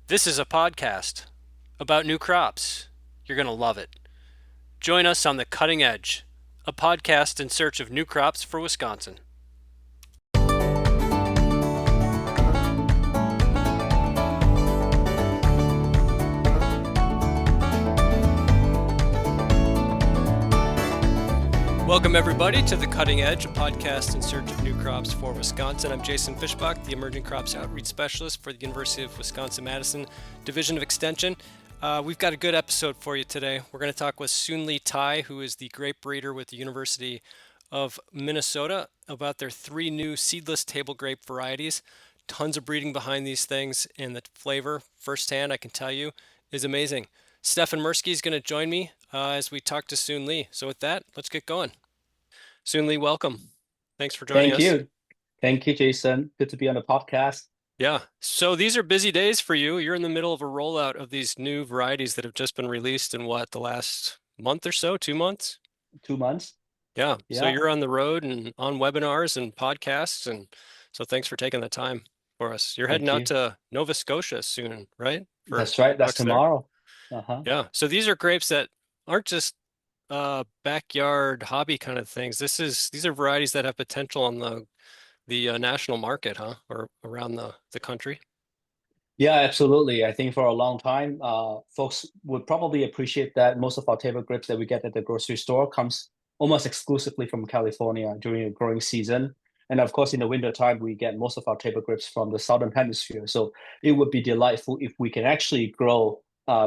This is a podcast about new crops. You're going to love it. Join us on The Cutting Edge, a podcast in search of new crops for Wisconsin. Welcome, everybody, to The Cutting Edge, a podcast in search of new crops for Wisconsin. I'm Jason Fishbach, the Emerging Crops Outreach Specialist for the University of Wisconsin-Madison Division of Extension. We've got a good episode for you today. We're going to talk with Li Teh, who is the grape breeder with the University of Minnesota, about their three new seedless table grape varieties. Tons of breeding behind these things, and the flavor, firsthand, I can tell you, is amazing. Stefan Mirsky is going to join me as we talk to Li. So with that, let's get going. Li, welcome. Thanks for joining Thank us. you. Thank you, Jason. Good to be on the podcast. Yeah. So these are busy days for you. You're in the middle of a rollout of these new varieties that have just been released in what, the last month or so, 2 months? 2 months. Yeah. So Yeah. you're on the road and on webinars and podcasts. And so thanks for taking the time for us. You're heading Thank out you. to Nova Scotia soon, right? For That's right. That's talks there. tomorrow. Uh-huh. Yeah. So these are grapes that aren't just backyard hobby kind of things. These are varieties that have potential on the national market, huh? Or around the country. Yeah, absolutely. I think for a long time, folks would probably appreciate that most of our table grapes that we get at the grocery store comes almost exclusively from California during the growing season. And of course, in the winter time, we get most of our table grapes from the southern hemisphere. So it would be delightful if we can actually grow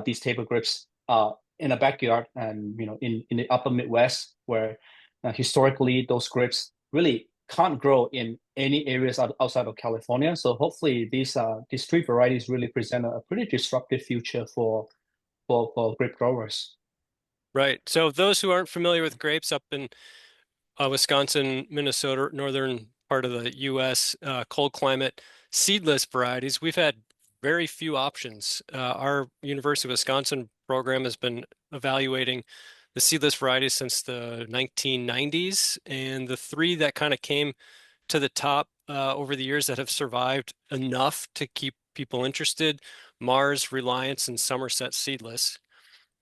these table grapes in a backyard and in the upper Midwest, where historically those grapes really can't grow in any areas outside of California. So hopefully these three varieties really present a pretty disruptive future for grape growers. Right. So those who aren't familiar with grapes up in Wisconsin, Minnesota, northern part of the U.S., cold climate, seedless varieties, we've had very few options. Our University of Wisconsin program has been evaluating the seedless varieties since the 1990s, and the three that kind of came to the top over the years that have survived enough to keep people interested: Mars, Reliance, and Somerset Seedless.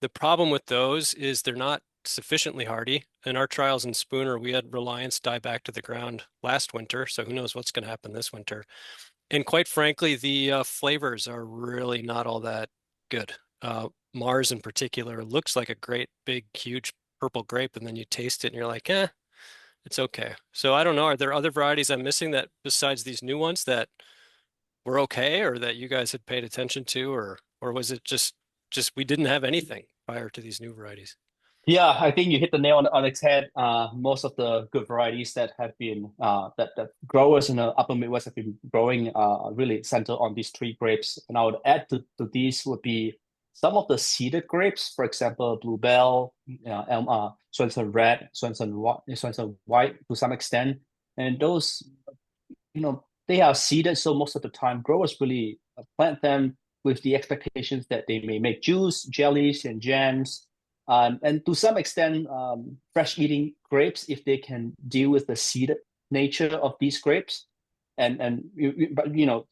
The problem with those is they're not sufficiently hardy. In our trials in Spooner, we had Reliance die back to the ground last winter, so who knows what's going to happen this winter. And quite frankly, the flavors are really not all that good. Mars in particular looks like a great, big, huge purple grape, and then you taste it and you're like, it's okay. So I don't know. Are there other varieties I'm missing that besides these new ones that were okay or that you guys had paid attention to, or was it just we didn't have anything prior to these new varieties? Yeah, I think you hit the nail on its head. Most of the good varieties that have been that growers in the upper Midwest have been growing really centered on these three grapes. And I would add to these would be some of the seeded grapes, for example, Bluebell, Swenson Red, Swenson White to some extent. And those, they are seeded, so most of the time growers really plant them with the expectations that they may make juice, jellies, and jams and to some extent, fresh eating grapes if they can deal with the seeded nature of these grapes. But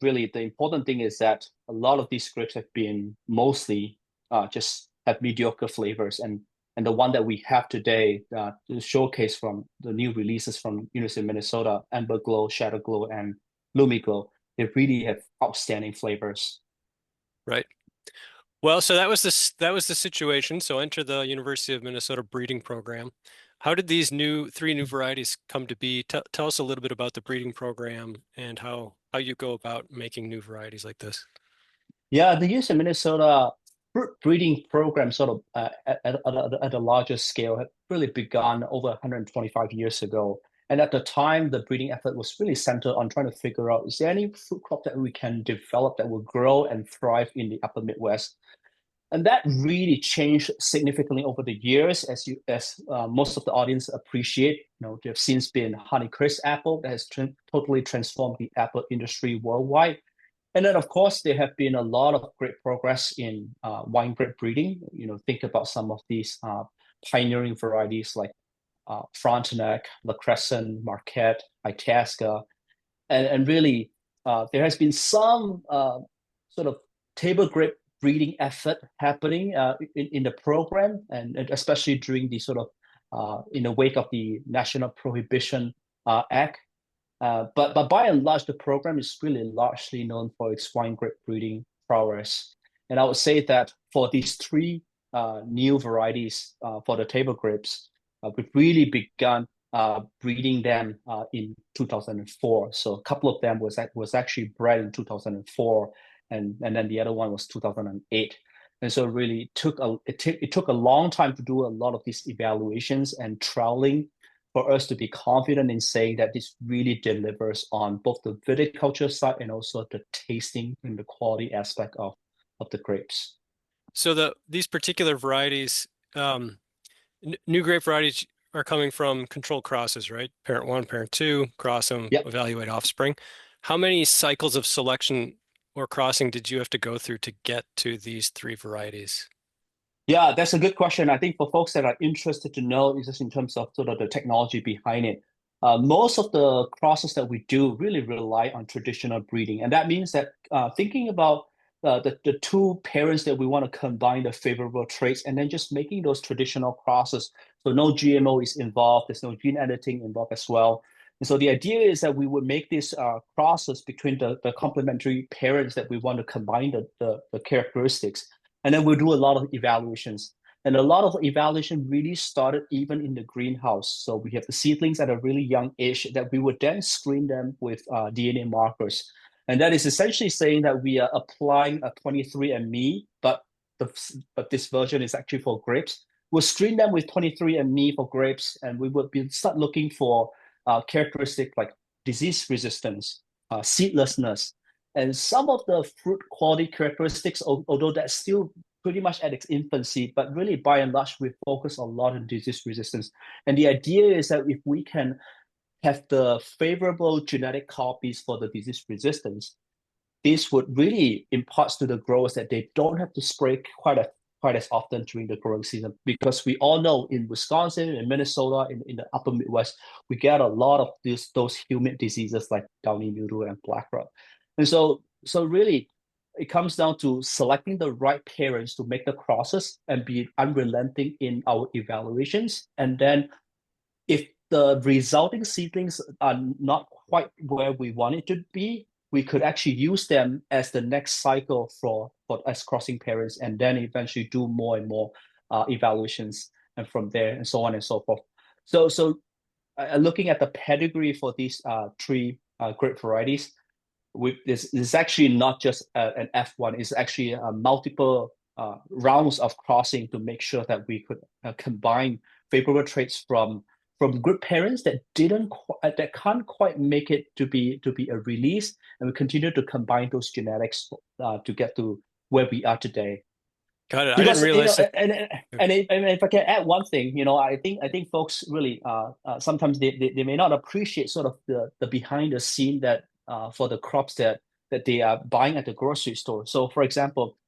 really the important thing is that a lot of these grapes have been mostly just have mediocre flavors, and the one that we have today to showcase from the new releases from University of Minnesota, Amber Glo, Shadow Glo, and Lumi Glo, they really have outstanding flavors. Right. Well, so that was the situation. So enter the University of Minnesota breeding program. How did these three new varieties come to be? Tell us a little bit about the breeding program and how you go about making new varieties like this. Yeah, the U.S. and Minnesota fruit breeding program sort of at a larger scale had really begun over 125 years ago. And at the time, the breeding effort was really centered on trying to figure out, is there any fruit crop that we can develop that will grow and thrive in the upper Midwest? And that really changed significantly over the years, as most of the audience appreciate. There have since been Honeycrisp apple that has totally transformed the apple industry worldwide. And then, of course, there have been a lot of great progress in wine grape breeding. Think about some of these pioneering varieties like Frontenac, La Crescent, Marquette, Itasca, and really there has been some sort of table grape breeding effort happening in the program, and especially during the sort of in the wake of the National Prohibition Act. But by and large, the program is really largely known for its wine grape breeding prowess. And I would say that for these three new varieties for the table grapes, we've really begun breeding them in 2004. So a couple of them was actually bred in 2004, and then the other one was 2008. And so really it took a long time to do a lot of these evaluations and trialing for us to be confident in saying that this really delivers on both the viticulture side and also the tasting and the quality aspect of the grapes. So these particular varieties, new grape varieties are coming from controlled crosses, right? Parent one, parent two, cross them, Yep. evaluate offspring. How many cycles of selection or crossing did you have to go through to get to these three varieties? Yeah, that's a good question. I think for folks that are interested to know, is just in terms of sort of the technology behind it. Most of the crosses that we do really rely on traditional breeding, and that means that thinking about the two parents that we want to combine the favorable traits, and then just making those traditional crosses. So no GMO is involved. There's no gene editing involved as well. And so the idea is that we would make these crosses between the complementary parents that we want to combine the characteristics. And then we'll do a lot of evaluations. And a lot of evaluation really started even in the greenhouse. So we have the seedlings at a really young age that we would then screen them with DNA markers. And that is essentially saying that we are applying a 23andMe, the, but this version is actually for grapes. We'll screen them with 23andMe for grapes, and we would start looking for characteristics like disease resistance, seedlessness, and some of the fruit quality characteristics, although that's still pretty much at its infancy, but really by and large, we focus a lot on disease resistance. And the idea is that if we can have the favorable genetic copies for the disease resistance, this would really impart to the growers that they don't have to spray quite as often during the growing season, because we all know in Wisconsin and Minnesota in the upper Midwest, we get a lot of those humid diseases like downy mildew and black rot. And so really it comes down to selecting the right parents to make the crosses and be unrelenting in our evaluations. And then if the resulting seedlings are not quite where we want it to be, we could actually use them as the next cycle for as crossing parents, and then eventually do more and more evaluations, and from there and so on and so forth. So looking at the pedigree for these three grape varieties, this is actually not just an F1. It's actually multiple rounds of crossing to make sure that we could combine favorable traits from good parents that that can't quite make it to be a release, and we continue to combine those genetics to get to where we are today. Got it. I didn't Because realize that. and if I can add one thing, I think folks really sometimes they may not appreciate sort of the behind the scene that for the crops that they are buying at the grocery store. So for example,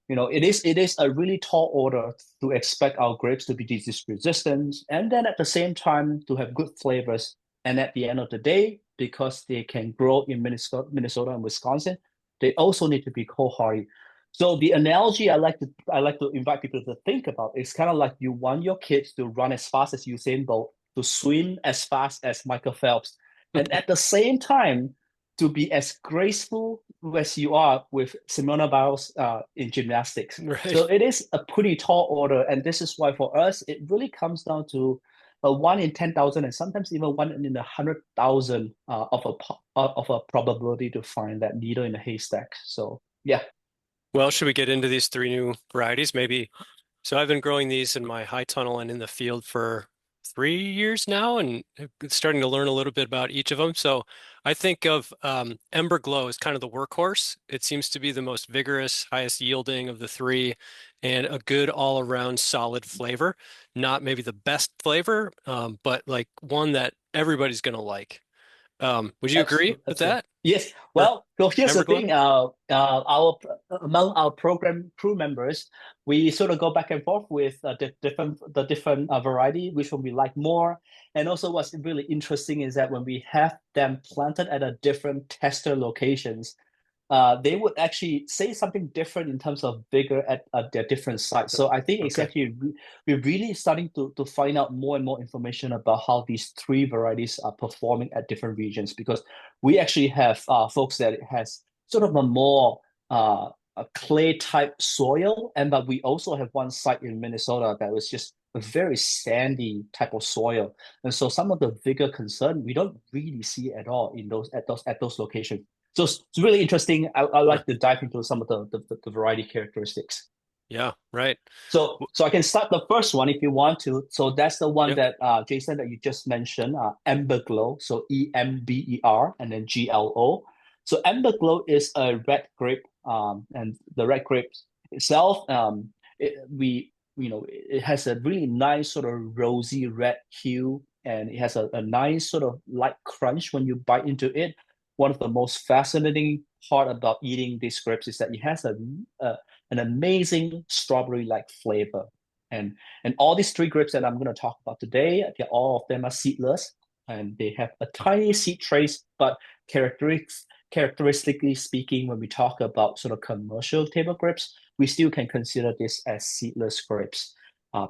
it is a really tall order to expect our grapes to be disease resistant, and then at the same time to have good flavors. And at the end of the day, because they can grow in Minnesota and Wisconsin, they also need to be cold hardy. So the analogy I like to invite people to think about is kind of like you want your kids to run as fast as Usain Bolt, to swim as fast as Michael Phelps, and at the same time to be as graceful as you are with Simona Biles in gymnastics. So Right. it is a pretty tall order, and this is why for us it really comes down to a 1 in 10,000, and sometimes even 1 in 100,000 of a probability to find that needle in a haystack. So yeah. Well, should we get into these three new varieties? Maybe. So I've been growing these in my high tunnel and in the field for 3 years now, and starting to learn a little bit about each of them. So I think of Ember Glo as kind of the workhorse. It seems to be the most vigorous, highest yielding of the three, and a good all-around solid flavor. Not maybe the best flavor, but like one that everybody's going to like. Would you agree Absolutely, with absolutely. that Yes. for Well, so here's the Ember Glo? thing. Our among our program crew members, we sort of go back and forth with the different variety, which one we like more. And also, what's really interesting is that when we have them planted at a different tester locations, they would actually say something different in terms of vigor at their different sites. So I think it's Okay. actually we're really starting to find out more and more information about how these three varieties are performing at different regions because we actually have folks that has sort of a more a clay type soil, and but we also have one site in Minnesota that was just a very sandy type of soil, and so some of the vigor concern we don't really see at all in those locations. So it's really interesting. I Huh. like to dive into some of the variety characteristics. Yeah, right. So I can start the first one if you want to. So that's the one Yep. that Jason that you just mentioned, Amber Glo. So EMBER and then GLO. So Amber Glo is a red grape, and the red grape itself, it has a really nice sort of rosy red hue, and it has a nice sort of light crunch when you bite into it. One of the most fascinating part about eating these grapes is that it has a an amazing strawberry-like flavor. And and all these three grapes that I'm going to talk about today, all of them are seedless, and they have a tiny seed trace. But characteristically speaking, when we talk about sort of commercial table grapes, we still can consider this as seedless grapes,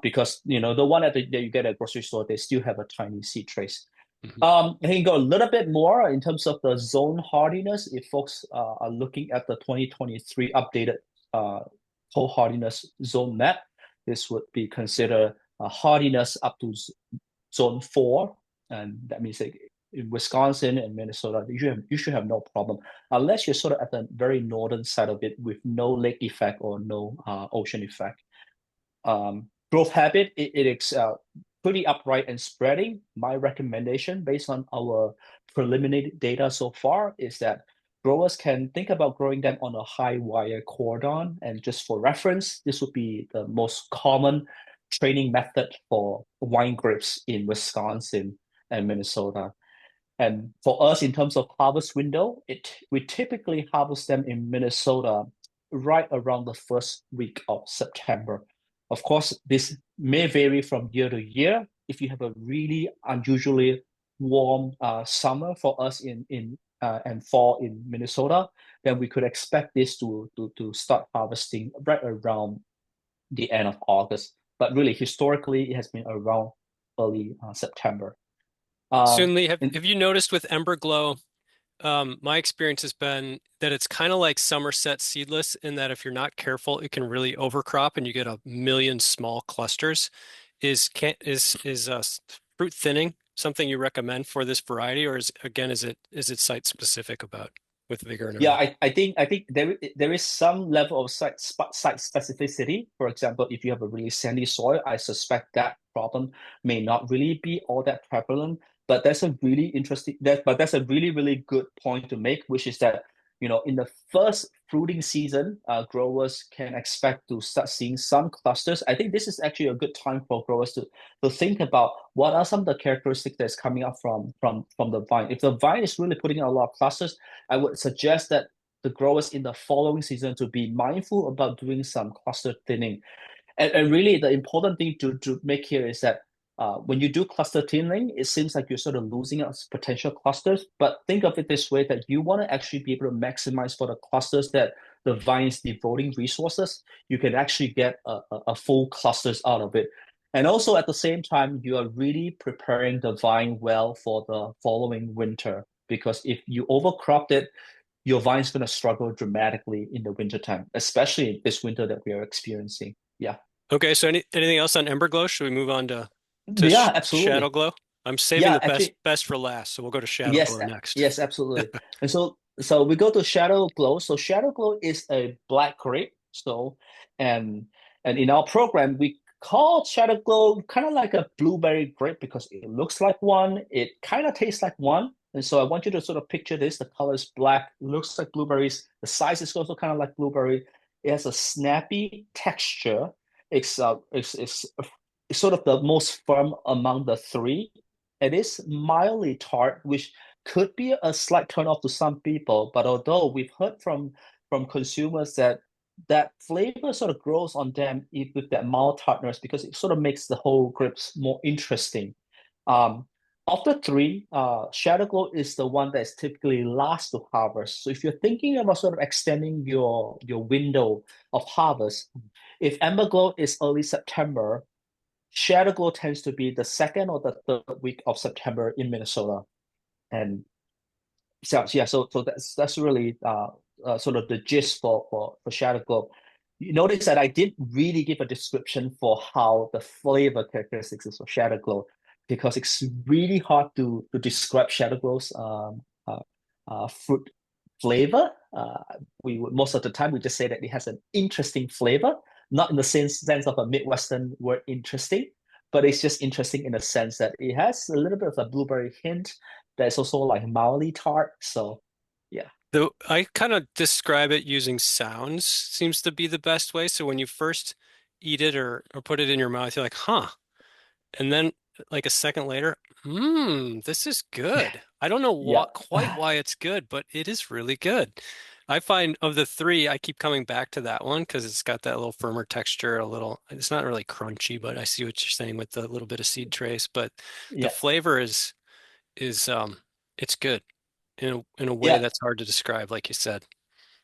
because the one that you get at grocery store, they still have a tiny seed trace. Mhm. I can go a little bit more in terms of the zone hardiness. If folks are looking at the 2023 updated uh, cold hardiness zone map, this would be considered a hardiness up to zone 4. And that means that in Wisconsin and Minnesota, you should have no problem unless you're sort of at the very northern side of it with no lake effect or no ocean effect. Growth habit, it is pretty upright and spreading. My recommendation, based on our preliminary data so far, is that growers can think about growing them on a high wire cordon. And just for reference, this would be the most common training method for wine grapes in Wisconsin and Minnesota. And for us, in terms of harvest window, we typically harvest them in Minnesota right around the first week of September. Of course, this may vary from year to year. If you have a really unusually warm summer for us in and fall in Minnesota, then we could expect this to start harvesting right around the end of August. But really, historically, it has been around early September. Soon, Um, Lee, have, and have you noticed with Ember Glow, my experience has been that it's kind of like Somerset seedless in that if you're not careful, it can really overcrop and you get a million small clusters. Is fruit thinning something you recommend for this variety, or is it site specific about with vigor and Yeah, everything? I think there is some level of site specificity. For example, if you have a really sandy soil, I suspect that problem may not really be all that prevalent. But that's a really, really good point to make, which is that, in the first fruiting season, growers can expect to start seeing some clusters. I think this is actually a good time for growers to think about what are some of the characteristics that's coming up from the vine. If the vine is really putting out a lot of clusters, I would suggest that the growers in the following season to be mindful about doing some cluster thinning. And really, the important thing to make here is that when you do cluster thinning, it seems like you're sort of losing out potential clusters. But think of it this way, that you want to actually be able to maximize for the clusters that the vine is devoting resources. You can actually get a full clusters out of it. And also at the same time, you are really preparing the vine well for the following winter. Because if you overcrop it, your vine's going to struggle dramatically in the wintertime, especially this winter that we are experiencing. Yeah. Okay, so anything else on Ember Glow? Should we move on to Yeah, Shadow absolutely. Glow? I'm saving Yeah, the best actually, best for last, so we'll go to Shadow yes, Glow next. yes, absolutely. And so we go to Shadow Glow. So Shadow Glow is a black grape. And and in our program, we call Shadow Glow kind of like a blueberry grape because it looks like one, it kind of tastes like one. And so I want you to sort of picture this. The color is black, looks like blueberries. The size is also kind of like blueberry. It has a snappy texture. It's sort of the most firm among the three. It is mildly tart, which could be a slight turnoff to some people, but although we've heard from consumers that flavor sort of grows on them with that mild tartness because it sort of makes the whole grapes more interesting. Um, Of the three, Shadow Glow is the one that's typically last to harvest. So if you're thinking about sort of extending your window of harvest, if Amber Glow is early September, Shadow Glow tends to be the second or the third week of September in Minnesota. And so yeah, so that's really sort of the gist for Shadow Glow. You notice that I didn't really give a description for how the flavor characteristics is for Shadow Glow because it's really hard to describe Shadow Glow's fruit flavor. We would most of the time we just say that it has an interesting flavor, not in the sense of a Midwestern word interesting, but it's just interesting in the sense that it has a little bit of a blueberry hint. There's also like mildly tart. So yeah, Though I kind of describe it using sounds seems to be the best way. So when you first eat it or put it in your mouth, you're like, huh. And then like a second later, this is good. I don't know yeah, what quite why it's good, but it is really good. I find of the three, I keep coming back to that one because it's got that little firmer texture, a little, it's not really crunchy, but I see what you're saying with the little bit of seed trace, but the yeah, flavor is it's good in a way yeah. that's hard to describe, like you said.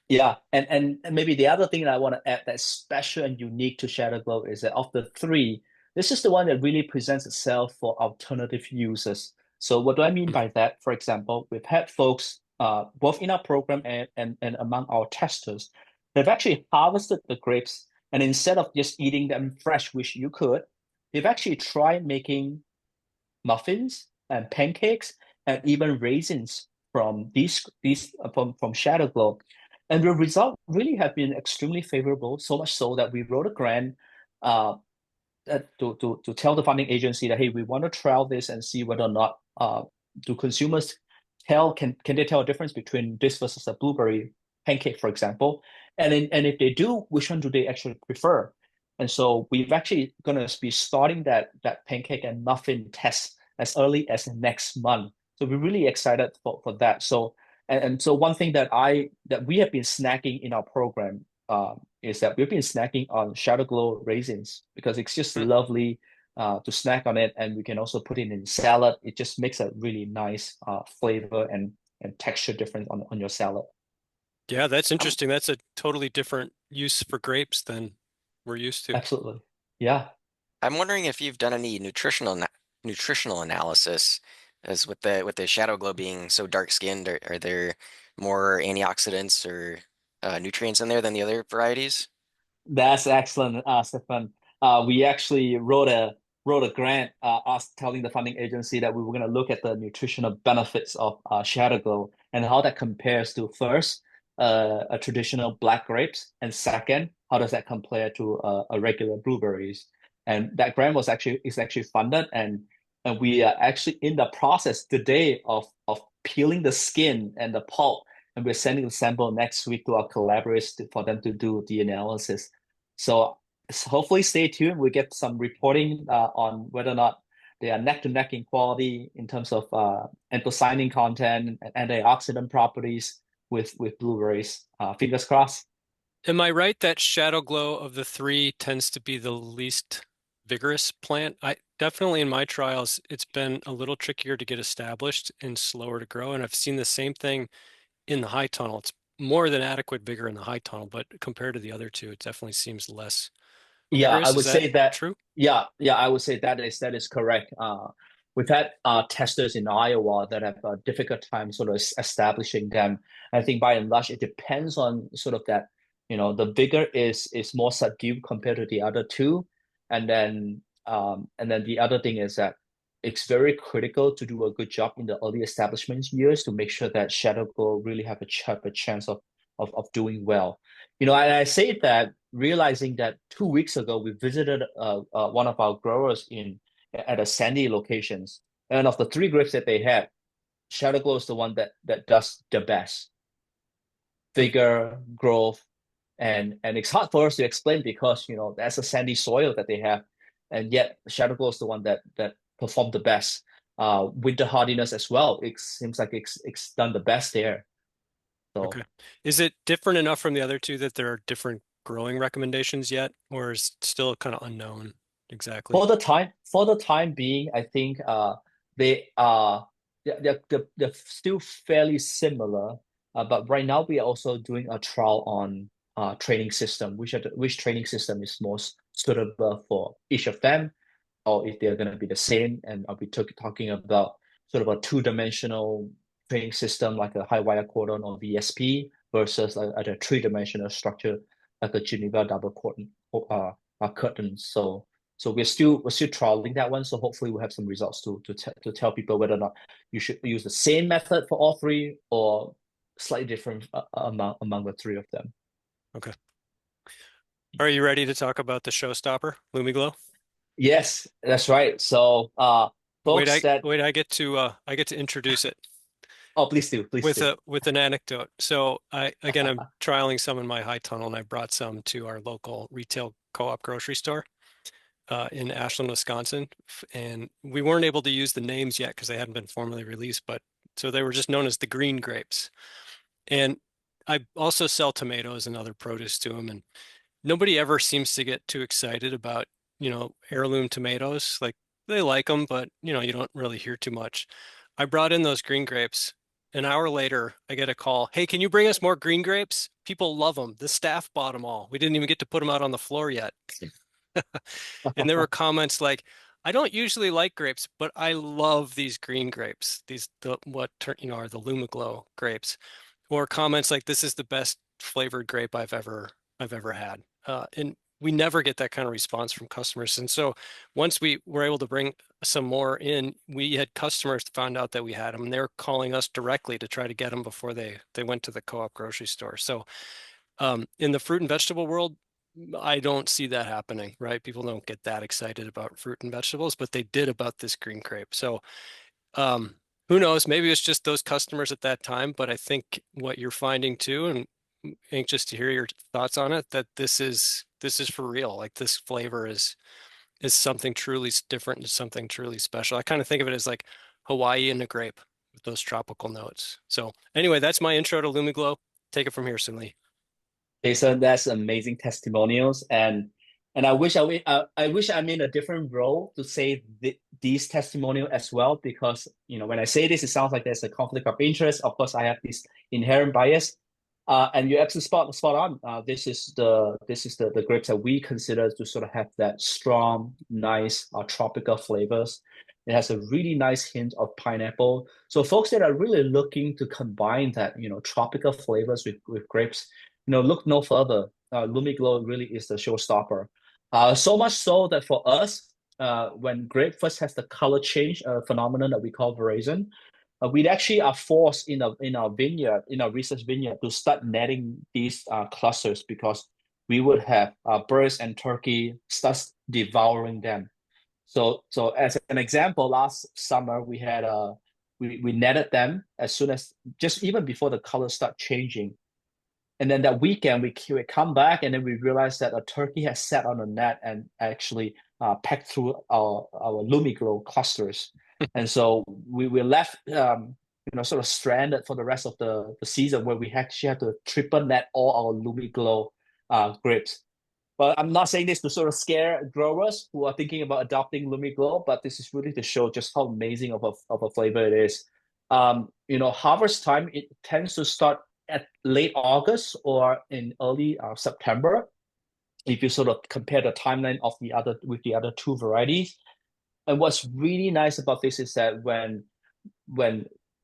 Yeah, and maybe the other thing that I want to add that's special and unique to Shadow Glow is that of the three, this is the one that really presents itself for alternative users. So what do I mean by that? For example, we've had folks both in our program and among our testers, they've actually harvested the grapes and instead of just eating them fresh, which you could, they've actually tried making muffins and pancakes and even raisins from these from Shadow Glow. And the result really have been extremely favorable, so much so that we wrote a grant uh, to tell the funding agency that, hey, we want to trial this and see whether or not do consumers can they tell a difference between this versus a blueberry pancake, for example, and if they do, which one do they actually prefer? And so we've actually going to be starting that pancake and muffin test as early as next month. So we're really excited for that. So and so one thing that we have been snacking in our program is that we've been snacking on Shadow Glow raisins because it's just Hmm. lovely to snack on it, and we can also put it in salad. It just makes a really nice flavor and texture difference on your salad. Yeah, that's I'm interesting. That's a totally different use for grapes than we're used to. Absolutely. Yeah. I'm wondering if you've done any nutritional analysis, as with the shadow glow being so dark skinned, are there more antioxidants or nutrients in there than the other varieties? That's excellent, Stefan. We actually wrote a grant, us telling the funding agency that we were going to look at the nutritional benefits of Shadow Glow and how that compares to first a traditional black grapes, and second, how does that compare to a regular blueberries? And that grant is actually funded, and we are actually in the process today of peeling the skin and the pulp, and we're sending the sample next week to our collaborators for them to do the analysis. So hopefully stay tuned. We get some reporting on whether or not they are neck to neck in quality in terms of anthocyanin content and antioxidant properties with blueberries. Fingers crossed. Am I right that Shadow Glow of the three tends to be the least vigorous plant? I definitely in my trials, it's been a little trickier to get established and slower to grow. And I've seen the same thing in the high tunnel. It's more than adequate vigor in the high tunnel, but compared to the other two, it definitely seems less Yeah, I vigorous. Is would that say that. true? Yeah, I would say that is correct. We've had testers in Iowa that have a difficult time sort of establishing them. I think by and large, it depends on sort of that, the vigor is more subdued compared to the other two, and then the other thing is that it's very critical to do a good job in the early establishment years to make sure that Shadow Glow really have a chance of doing well. And I say that realizing that 2 weeks ago we visited one of our growers in at a sandy locations, and of the three grapes that they had, Shadow Glow is the one that does the best Hmm. vigor, growth, and it's hard for us to explain because that's a sandy soil that they have, and yet Shadow Glow is the one that performed the best. Winter hardiness as well. It seems like it's done the best there. So Okay. Is it different enough from the other two that there are different growing recommendations yet, or is it still kind of unknown exactly? for the time being, I think they're still fairly similar, but right now we are also doing a trial on training system, which training system is most suitable for each of them, or if they're going to be the same. And I'll be talking about sort of a two-dimensional training system like a high wire cordon or VSP versus a three-dimensional structure like a Geneva double cordon curtain. So we're still trialing that one. So hopefully we'll have some results to tell people whether or not you should use the same method for all three or slightly different among the three of them. Okay. Are you ready to talk about the showstopper, LumiGlo? Yes, that's right. So folks that I get to introduce it oh please do, please with do. an anecdote. So I'm trialing some in my high tunnel, and I brought some to our local retail co-op grocery store in Ashland, Wisconsin, and we weren't able to use the names yet because they hadn't been formally released, but so they were just known as the green grapes. And I also sell tomatoes and other produce to them, and nobody ever seems to get too excited about, heirloom tomatoes. Like they like them, but you don't really hear too much. I brought in those green grapes. An hour later, I get a call. Hey, can you bring us more green grapes? People love them. The staff bought them all. We didn't even get to put them out on the floor yet. And there were comments like, I don't usually like grapes, but I love these green grapes. Are the LumiGlo grapes. Or comments like, this is the best flavored grape I've ever had. And we never get that kind of response from customers. And so once we were able to bring some more in, we had customers found out that we had them, and they were calling us directly to try to get them before they went to the co-op grocery store. So in the fruit and vegetable world, I don't see that happening, right? People don't get that excited about fruit and vegetables, but they did about this green grape. So um, who knows? Maybe it's just those customers at that time, but I think what you're finding too, and anxious to hear your thoughts on it, that this is for real. Like this flavor is something truly different and something truly special. I kind of think of it as like Hawaii and a grape with those tropical notes. So anyway, that's my intro to LumiGlo. Take it from here, Sunli. Jason, that's amazing testimonials, and I wish I'm in a different role to say these testimonial as well, because when I say this, it sounds like there's a conflict of interest. Of course, I have this inherent bias, and you're absolutely spot on. This is the grapes that we consider to sort of have that strong, nice, tropical flavors. It has a really nice hint of pineapple. So folks that are really looking to combine that tropical flavors with grapes, look no further. LumiGlo really is the showstopper. So much so that for us, when grape first has the color change phenomenon that we call veraison, we actually are forced in our research vineyard, to start netting these clusters, because we would have birds and turkey start devouring them. So as an example, last summer we netted them as soon as, just even before the colors start changing. And then that weekend, we come back, and then we realized that a turkey has sat on a net and actually pecked through our LumiGlo clusters. And so we were left, sort of stranded for the rest of the season, where we actually had to triple net all our LumiGlo grapes. But I'm not saying this to sort of scare growers who are thinking about adopting LumiGlo, but this is really to show just how amazing of a flavor it is. Harvest time, it tends to start at late August or in early September, if you sort of compare the timeline of the other two varieties. And what's really nice about this is that when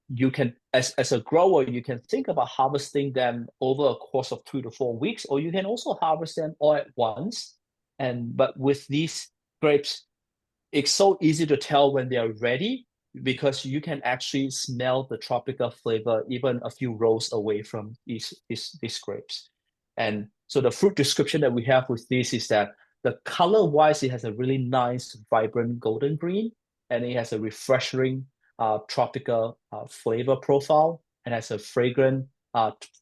you can, as a grower, you can think about harvesting them over a course of 2 to 4 weeks, or you can also harvest them all at once. But with these grapes, it's so easy to tell when they are ready, because you can actually smell the tropical flavor even a few rows away from these grapes. And so the fruit description that we have with this is that the color wise, it has a really nice, vibrant golden green, and it has a refreshing tropical flavor profile, and has a fragrant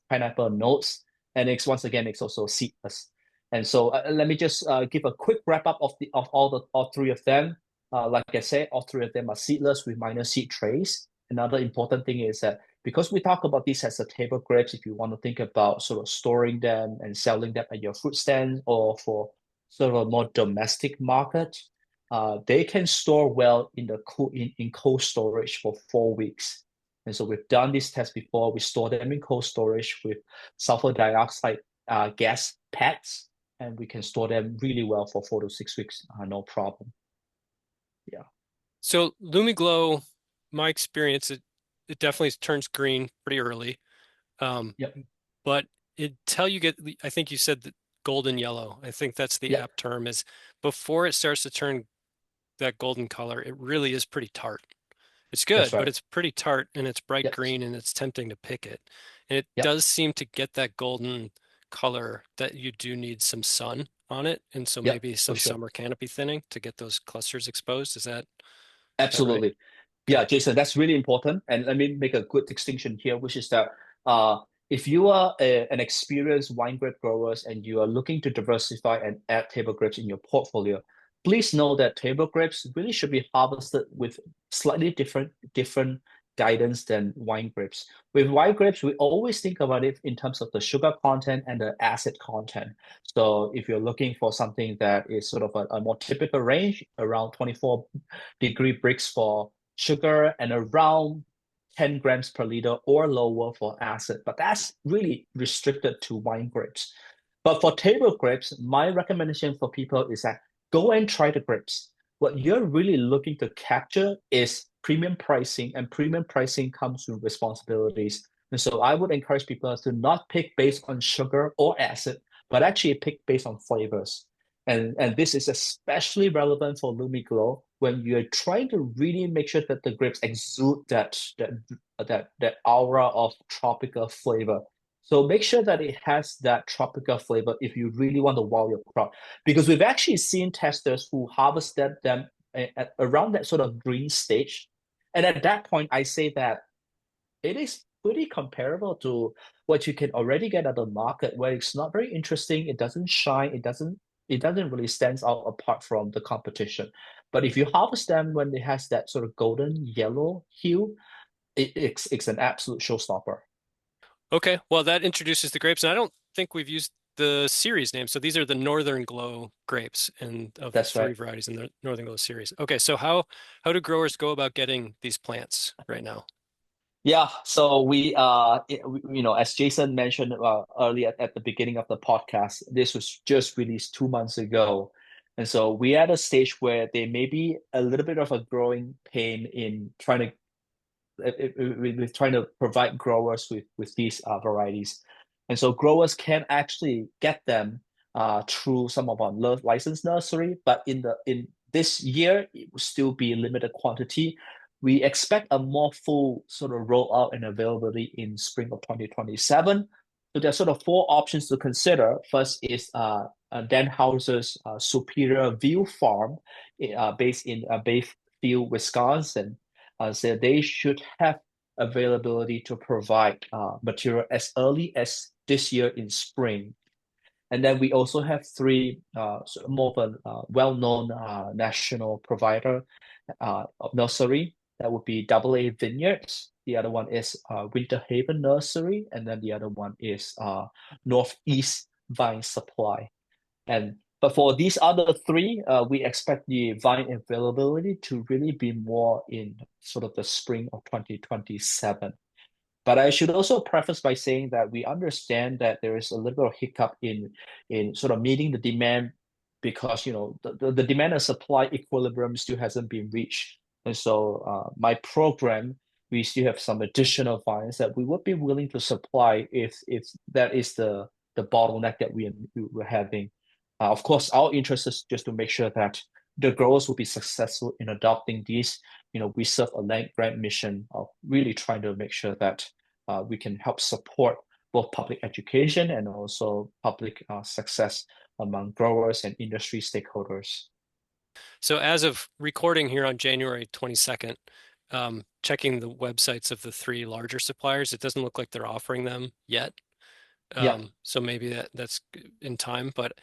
pineapple notes. And it's also seedless. And so let me just give a quick wrap up of all three of them. Like I said, all three of them are seedless with minor seed trays. Another important thing is that because we talk about these as a table grapes, if you want to think about sort of storing them and selling them at your fruit stand, or for sort of a more domestic market, they can store well in the in cold storage for 4 weeks. And so we've done this test before. We store them in cold storage with sulfur dioxide gas pads, and we can store them really well for 4 to 6 weeks, no problem. Yeah. So Lumiglo, my experience, it definitely turns green pretty early. Um, Yep. but until you get, I think you said that golden yellow. I think that's the Yep. apt term is before it starts to turn that golden color, it really is pretty tart. It's That's good, but right. it's pretty tart and it's bright Yep. green and it's tempting to pick it. And it Yep. does seem to get that golden color that you do need some sun on it. And so Yep. maybe For some sure. summer canopy thinning to get those clusters exposed. Is that right? Absolutely. Okay. Yeah, Jason, that's really important. And let me make a good distinction here, which is that uh, if you are an experienced wine grape growers and you are looking to diversify and add table grapes in your portfolio, please know that table grapes really should be harvested with slightly different guidance than wine grapes. With wine grapes, we always think about it in terms of the sugar content and the acid content. So if you're looking for something that is sort of a more typical range, around 24-degree Brix for sugar and around 10 grams per liter or lower for acid. But that's really restricted to wine grapes. But for table grapes, my recommendation for people is that go and try the grapes. What you're really looking to capture is premium pricing, and premium pricing comes with responsibilities. And so I would encourage people to not pick based on sugar or acid, but actually pick based on flavors. And this is especially relevant for Lumiglo when you're trying to really make sure that the grapes exude that aura of tropical flavor. So make sure that it has that tropical flavor if you really want to wow your crowd. Because we've actually seen testers who harvested them at around that sort of green stage. And at that point, I say that it is pretty comparable to what you can already get at the market, where it's not very interesting, it doesn't shine, it doesn't really stand out apart from the competition. But if you harvest them when it has that sort of golden yellow hue, it's an absolute showstopper. Okay. Well, that introduces the grapes. And I don't think we've used the series name. So these are the Northern Glo grapes and of the That's three right. varieties in the Northern Glo series. Okay. So how do growers go about getting these plants right now? Yeah, so as Jason mentioned earlier at the beginning of the podcast, this was just released 2 months ago. And so we're at a stage where there may be a little bit of a growing pain in trying to provide growers with these varieties. And so growers can actually get them through some of our licensed nursery, but in this year, it will still be limited quantity. We expect a more full sort of rollout and availability in spring of 2027. So there's sort of four options to consider. First is Danhauser's Superior View Farm, based in Bayfield, Wisconsin. So they should have availability to provide material as early as this year in spring. And then we also have three more of a well-known national provider of nursery. That would be AA Vineyards. The other one is Winter Haven Nursery, and then the other one is Northeast Vine Supply. But for these other three, we expect the vine availability to really be more in sort of the spring of 2027. But I should also preface by saying that we understand that there is a little hiccup in sort of meeting the demand because the demand and supply equilibrium still hasn't been reached. And so my program, we still have some additional vines that we would be willing to supply if that is the bottleneck that we're having. Of course, our interest is just to make sure that the growers will be successful in adopting these. We serve a land grant mission of really trying to make sure that we can help support both public education and also public success among growers and industry stakeholders. So as of recording here on January 22nd, checking the websites of the three larger suppliers, it doesn't look like they're offering them yet. Yeah, So maybe that's in time, but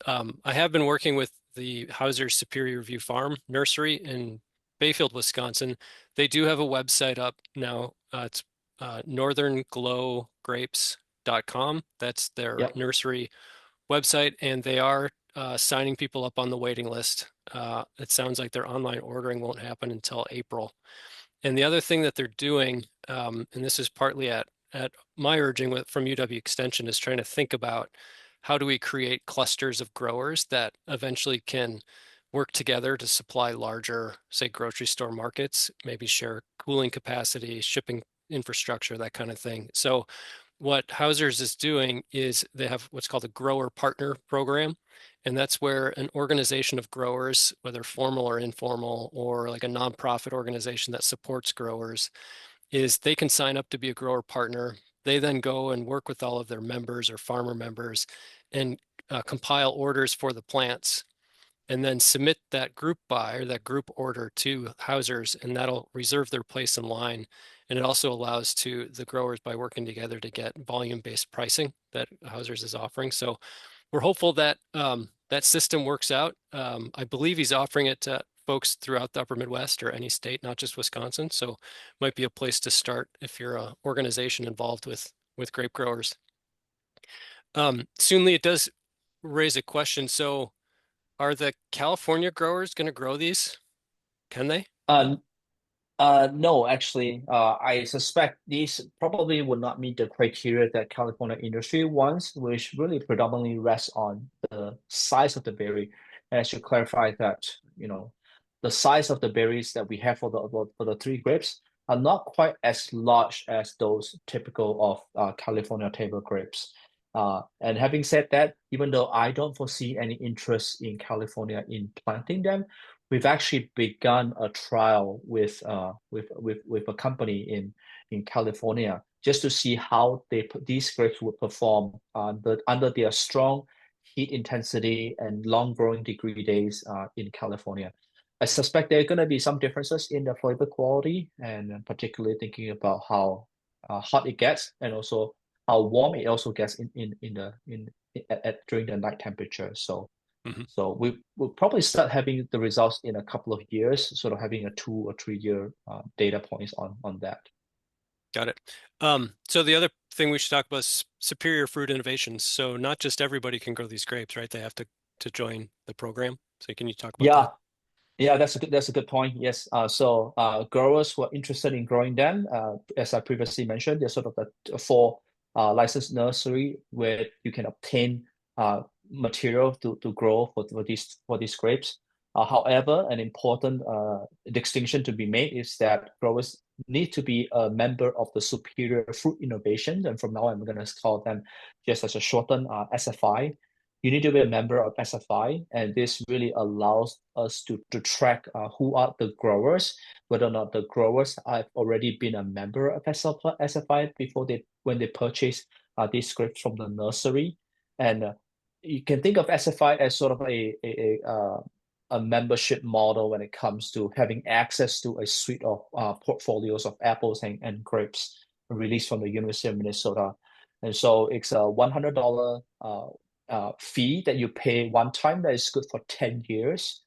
I have been working with the Hauser Superior View Farm Nursery in Bayfield, Wisconsin. They do have a website up now. It's northernglograpes.com. That's their yeah, nursery website, and they are signing people up on the waiting list. It sounds like their online ordering won't happen until April. And the other thing that they're doing, and this is partly at my urging from UW Extension, is trying to think about how do we create clusters of growers that eventually can work together to supply larger, say, grocery store markets, maybe share cooling capacity, shipping infrastructure, that kind of thing. So what Hausers is doing is they have what's called a grower partner program. And that's where an organization of growers, whether formal or informal, or like a nonprofit organization that supports growers, is they can sign up to be a grower partner. They then go and work with all of their members or farmer members and compile orders for the plants and then submit that group buy or that group order to Hausers, and that'll reserve their place in line. And it also allows to the growers by working together to get volume-based pricing that Hausers is offering. So we're hopeful that that system works out. I believe he's offering it to folks throughout the upper Midwest or any state, not just Wisconsin. So might be a place to start if you're an organization involved with grape growers. Soonly, it does raise a question. So are the California growers going to grow these? Can they? Uh, no, actually, I suspect these probably would not meet the criteria that California industry wants, which really predominantly rests on the size of the berry. And I should clarify that, the size of the berries that we have for the three grapes are not quite as large as those typical of California table grapes. And having said that, even though I don't foresee any interest in California in planting them, we've actually begun a trial with a company in California just to see how these grapes would perform under their strong heat intensity and long growing degree days in California. I suspect there are going to be some differences in the flavor quality, and particularly thinking about how hot it gets, and also how warm it also gets during the night temperature. So Mhm. so we will probably start having the results in a couple of years, sort of having a 2 or 3 year data points on that. Got it. So the other thing we should talk about is superior fruit innovations. So not just everybody can grow these grapes, right? They have to join the program. So can you talk about Yeah, that? yeah, that's a good point. Yes. Growers who are interested in growing them, as I previously mentioned, there's sort of the four licensed nursery where you can obtain material to grow for these grapes. However, an important distinction to be made is that growers need to be a member of the Superior Fruit Innovation, and from now I'm going to call them just as a shortened SFI. You need to be a member of SFI, and this really allows us to track who are the growers, whether or not the growers have already been a member of SFI before when they purchase these grapes from the nursery. And you can think of SFI as sort of a membership model when it comes to having access to a suite of portfolios of apples and grapes released from the University of Minnesota. And so it's a $100 fee that you pay one time that is good for 10 years.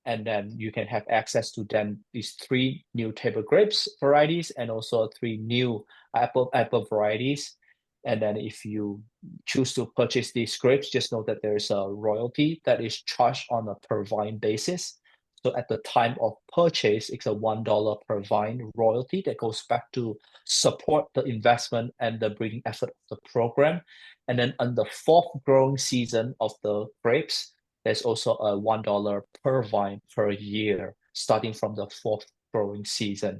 And then you can have access to then these three new table grapes varieties and also three new apple varieties. And then if you choose to purchase these grapes, just know that there is a royalty that is charged on a per vine basis. So at the time of purchase, it's a $1 per vine royalty that goes back to support the investment and the breeding effort of the program. And then on the fourth growing season of the grapes, there's also a $1 per vine per year, starting from the fourth growing season.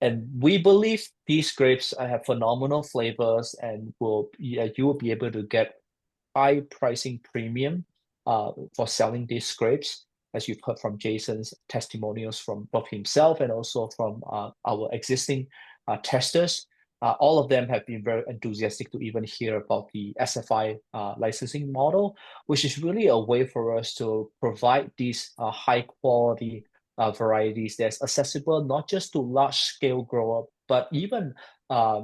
And we believe these grapes have phenomenal flavors and you will be able to get high pricing premium for selling these grapes, as you've heard from Jason's testimonials from both himself and also from our existing testers. All of them have been very enthusiastic to even hear about the SFI licensing model, which is really a way for us to provide these high quality varieties that's accessible not just to large scale grower, but even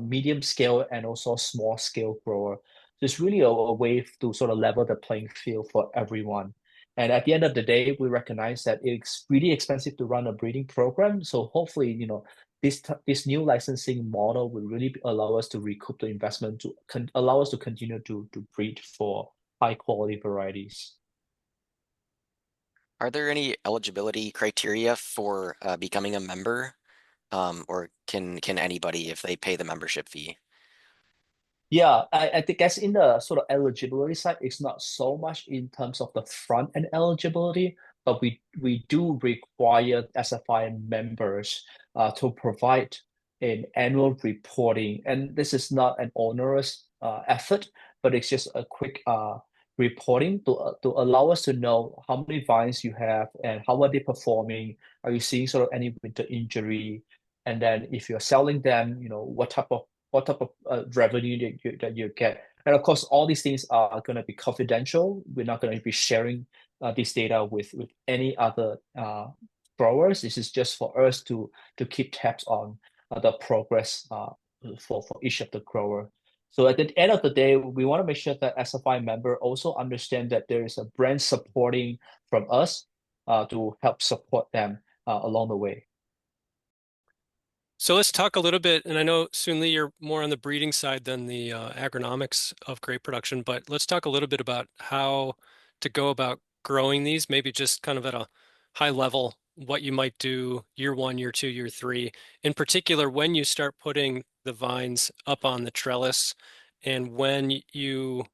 medium scale and also small scale grower. So it's really a way to sort of level the playing field for everyone. And at the end of the day, we recognize that it's really expensive to run a breeding program. So hopefully, this new licensing model will really allow us to recoup the investment to allow us to continue to breed for high quality varieties. Are there any eligibility criteria for becoming a member, or can anybody if they pay the membership fee? Yeah, I think that's in the sort of eligibility side, it's not so much in terms of the front end eligibility, but we do require SFI members to provide an annual reporting. And this is not an onerous effort, but it's just a quick reporting to allow us to know how many vines you have and how are they performing. Are you seeing sort of any winter injury? And then if you're selling them, what type of revenue that you get. And of course, all these things are going to be confidential. We're not going to be sharing this data with any other growers. This is just for us to keep tabs on the progress for each of the grower. So at the end of the day, we want to make sure that SFI member also understand that there is a brand supporting from us to help support them along the way. So let's talk a little bit, and I know Soon Lee, you're more on the breeding side than the agronomics of grape production, but let's talk a little bit about how to go about growing these, maybe just kind of at a high level, what you might do year one, year two, year three. In particular, when you start putting the vines up on the trellis and when you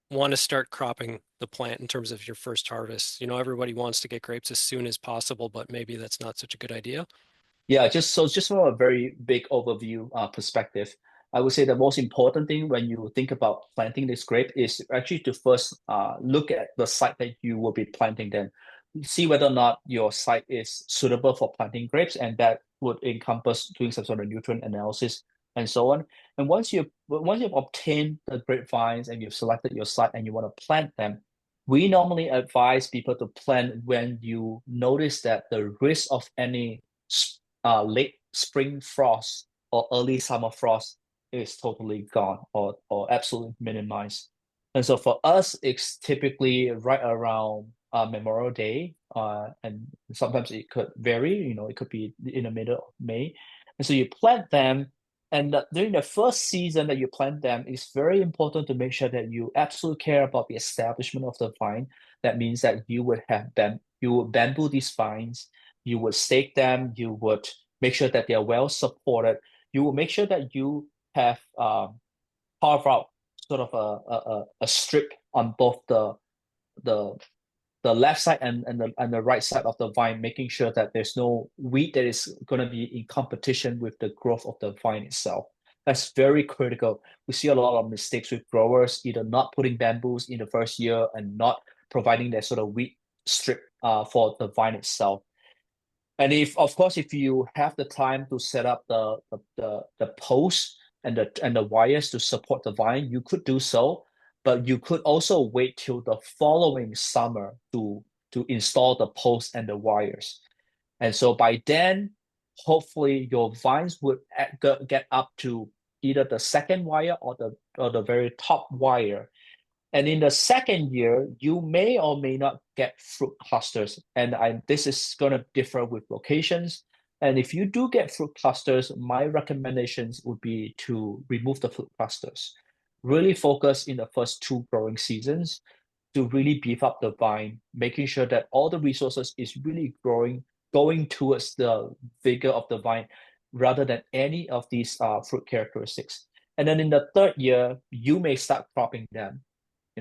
want to start cropping the plant in terms of your first harvest. You know, everybody wants to get grapes as soon as possible, but maybe that's not such a good idea. Yeah, just from a very big overview perspective, I would say the most important thing when you think about planting this grape is actually to first look at the site that you will be planting then. See whether or not your site is suitable for planting grapes, and that would encompass doing some sort of nutrient analysis and so on. And once you've obtained the grapevines and you've selected your site and you want to plant them, we normally advise people to plant when you notice that the risk of any late spring frost or early summer frost is totally gone or absolutely minimized. And so for us, it's typically right around Memorial Day, and sometimes it could vary. It could be in the middle of May. And so you plant them, and during the first season that you plant them, it's very important to make sure that you absolutely care about the establishment of the vine. That means that you would bamboo these vines, you would stake them, you would make sure that they are well supported. You will make sure that you have carved out sort of a strip on both the the left side and the right side of the vine, making sure that there's no weed that is going to be in competition with the growth of the vine itself. That's very critical. We see a lot of mistakes with growers, either not putting bamboos in the first year and not providing that sort of weed strip for the vine itself. And if, of course, if you have the time to set up the posts and the wires to support the vine, you could do so, but you could also wait till the following summer to install the posts and the wires. And so by then, hopefully your vines would get up to either the second wire or the very top wire, and in the second year, you may or may not get fruit clusters. And this is going to differ with locations. And if you do get fruit clusters, my recommendations would be to remove the fruit clusters. Really focus in the first two growing seasons to really beef up the vine, making sure that all the resources is really going towards the vigor of the vine rather than any of these fruit characteristics. And then in the third year, you may start cropping them.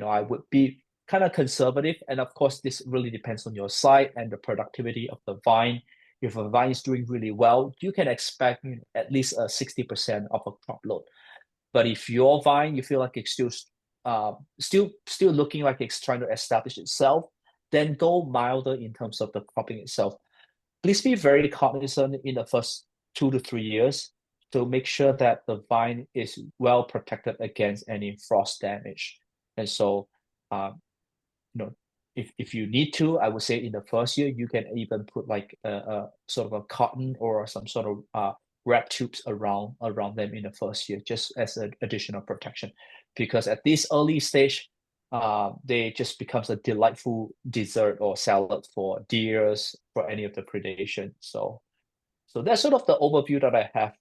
I would be kind of conservative. And of course, this really depends on your site and the productivity of the vine. If a vine is doing really well, you can expect at least a 60% of a crop load. But if your vine, you feel like it's still looking like it's trying to establish itself, then go milder in terms of the cropping itself. Please be very cognizant in the first 2 to 3 years to make sure that the vine is well protected against any frost damage. And so, um, you know, if you need to, I would say in the first year, you can even put like a sort of a cotton or some sort of wrap tubes around them in the first year, just as an additional protection. Because at this early stage, they just becomes a delightful dessert or salad for deers, for any of the predation. So that's sort of the overview that I have.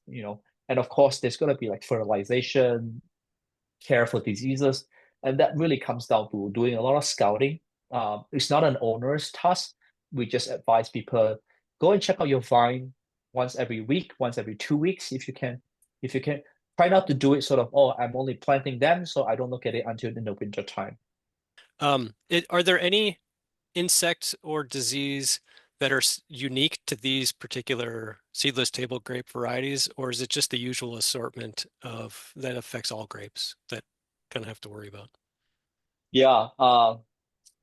And of course, there's going to be like fertilization, care for diseases. And that really comes down to doing a lot of scouting it's not an owner's task. We just advise people go and check out your vine once every week, once every 2 weeks, if you can. If you can, try not to do it sort of, oh, I'm only planting them, so I don't look at it until in the winter time. Are there any insects or disease that are unique to these particular seedless table grape varieties, or is it just the usual assortment of that affects all grapes that kind of have to worry about? Yeah,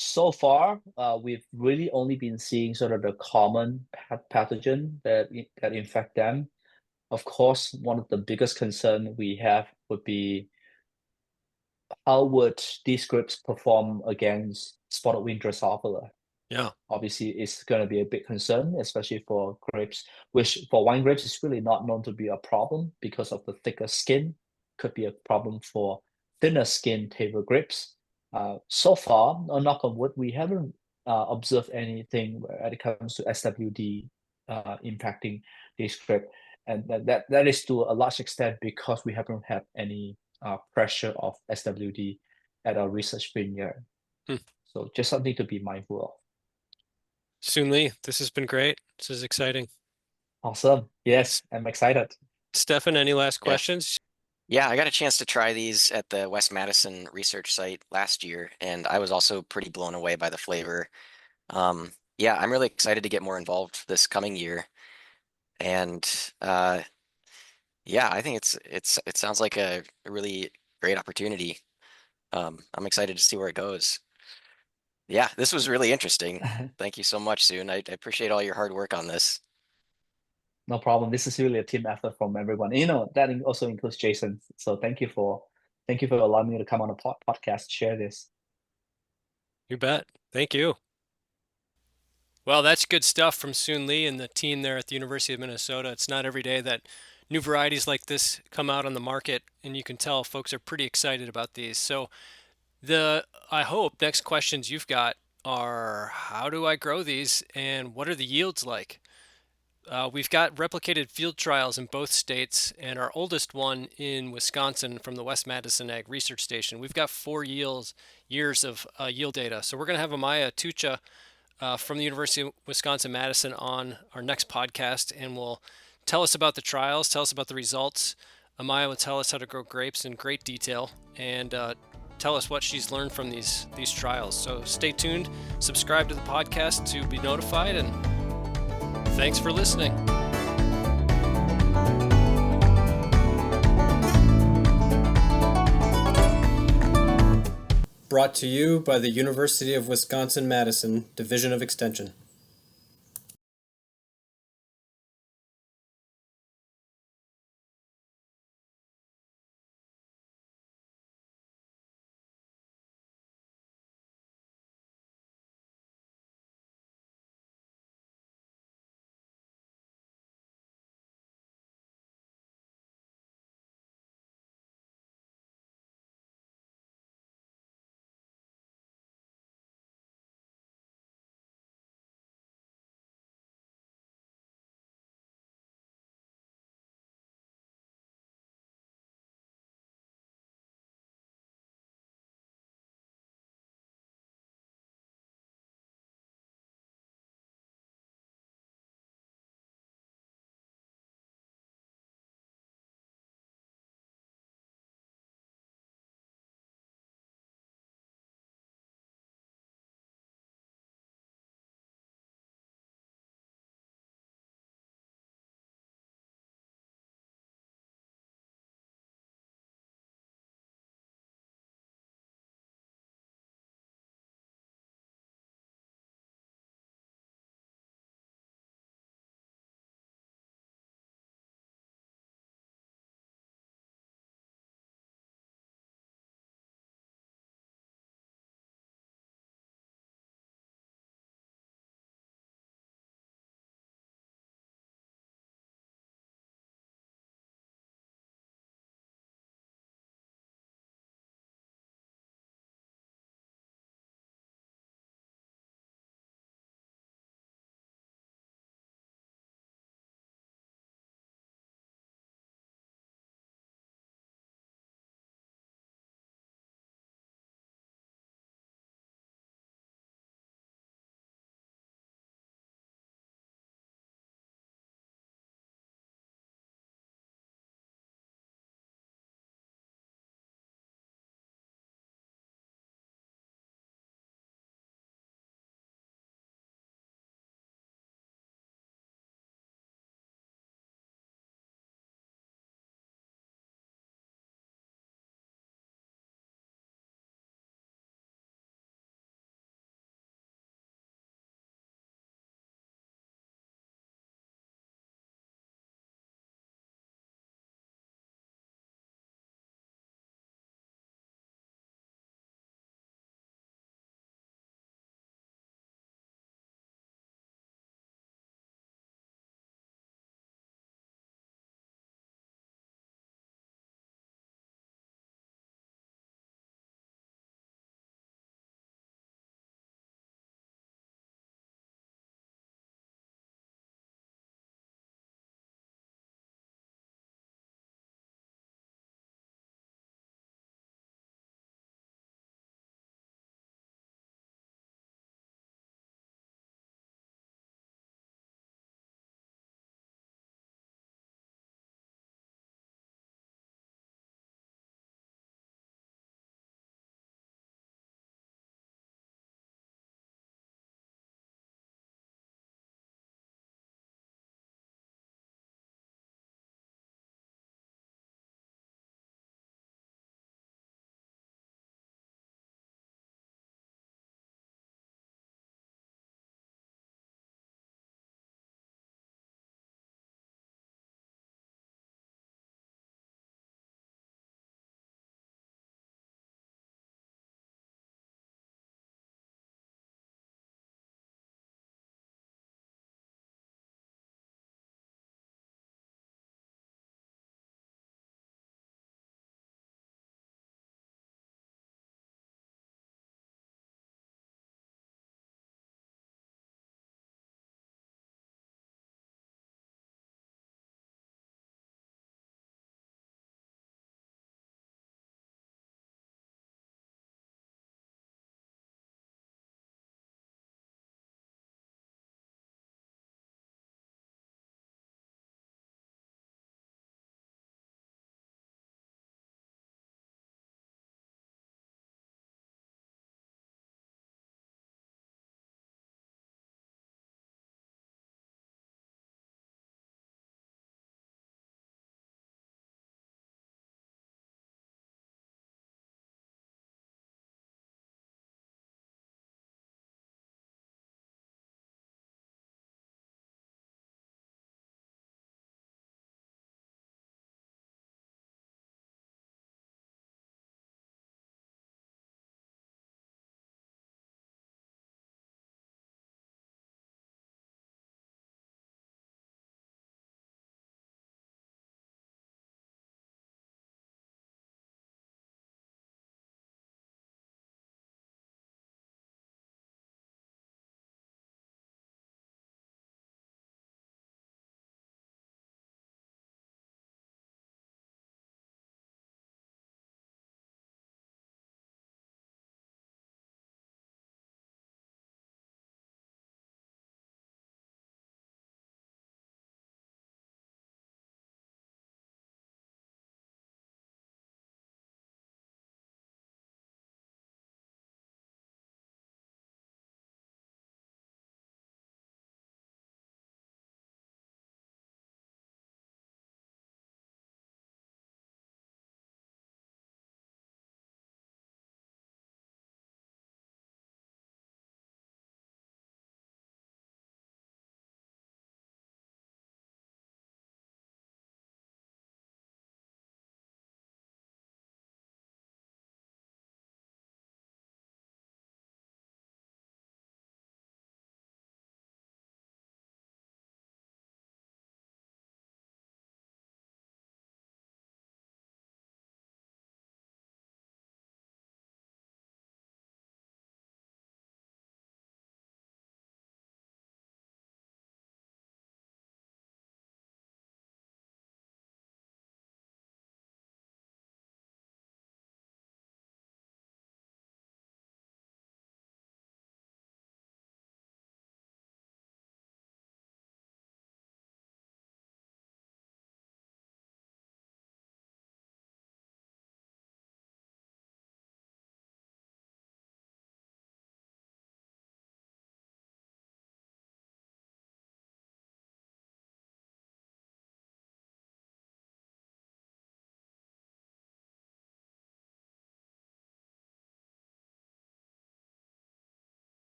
so far, we've really only been seeing sort of the common pathogen that infect them. Of course, one of the biggest concern we have would be how would these groups perform against spotted wing Drosophila? Yeah. Obviously, it's going to be a big concern, especially for grapes, which for wine grapes is really not known to be a problem because of the thicker skin. Could be a problem for thinner skin table grapes. So far, on knock on wood, we haven't observed anything when it comes to SWD impacting this grape, and that is to a large extent because we haven't had any pressure of SWD at our research vineyard. Hmm. So just something to be mindful of. Soon Li, this has been great. This is exciting. Awesome. Yes, I'm excited. Stefan, any last Yeah. questions? Yeah, I got a chance to try these at the West-Madison research site last year, and I was also pretty blown away by the flavor. Yeah, I'm really excited to get more involved this coming year. And yeah, I think it sounds like a really great opportunity. I'm excited to see where it goes. Yeah, this was really interesting. Thank you so much, Soon. I appreciate all your hard work on this. No problem. This is really a team effort from everyone. That also includes Jason. So thank you for allowing me to come on a podcast, share this. You bet. Thank you. Well, that's good stuff from Soon Li and the team there at the University of Minnesota. It's not every day that new varieties like this come out on the market, and you can tell folks are pretty excited about these. So I hope next questions you've got are how do I grow these and what are the yields like? We've got replicated field trials in both states, and our oldest one in Wisconsin from the West-Madison Ag Research Station. We've got 4 years of yield data. So we're going to have Amaya Tucha from the University of Wisconsin-Madison on our next podcast, and will tell us about the trials, tell us about the results. Amaya will tell us how to grow grapes in great detail, and tell us what she's learned from these trials. So stay tuned, subscribe to the podcast to be notified, and thanks for listening. Brought to you by the University of Wisconsin-Madison Division of Extension.